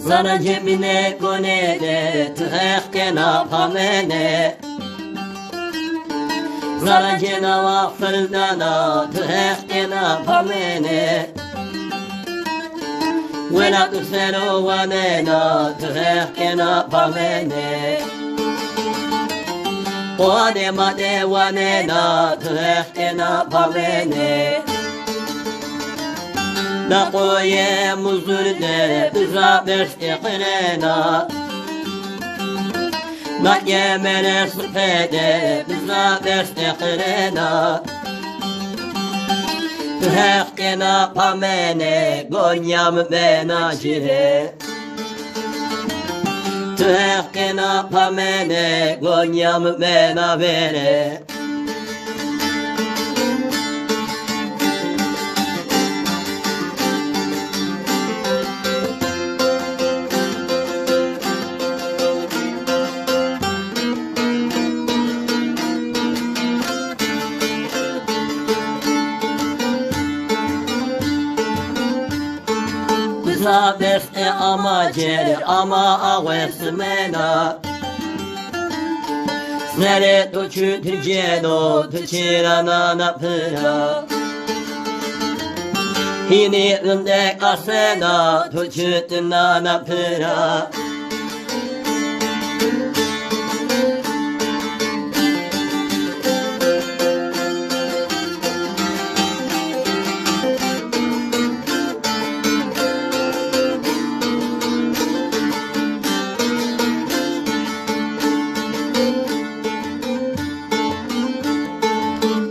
Zara cebine konele Tühekena pamene Zara cenava fırdana Tühekena pamene Vela tüsero vanena Tühekena pamene Oade made vanena Tühekena pamene Nakoye muzurde Biza beştiqrena Nakyemene sıfede Biza beştiqrena Tühekkena pamene Gonyam benacire Tühekkena pamene Gonyam benavere Biza beste ama ceri ama ağesmena Snere tuçu tüceno tüçirana napıra Hini ünde kasena tuçu tüna napıra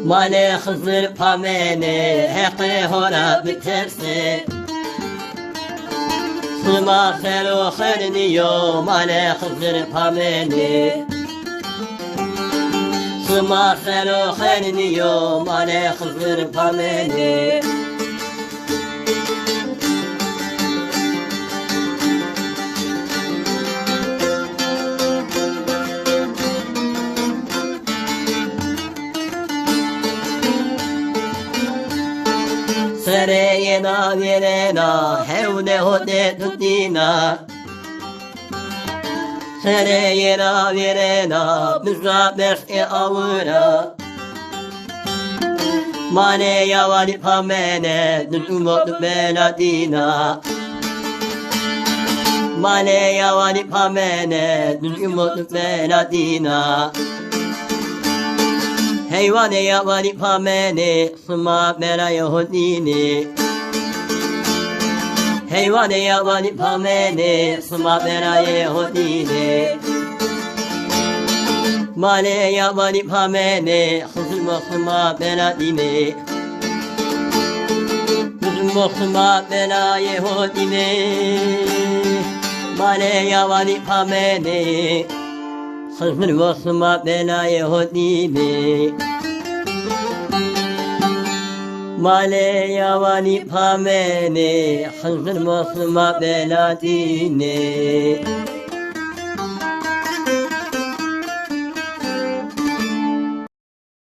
Male hızır pamene Hekı hora biterse Sıma selo kherniyo Male hızır pamene Sıma selo kherniyo Male hızır pamene Sereyena verena hevne hode tutina Sereyena verena biza beşe avura Mane yavali pamene Nülümot benadina Mane yavali pamene Nülümot benadina Heyvane yavali pamene Sıma mera yahudini Heyvane yavali pamene Sıma mera yahudini Male yavali pamene Hızılma sıma mera dine Hızılma sıma mera yahudini Male yavali pamene Hızır vasıma belayı hodini Male yavani pamene Hızır vasıma beladine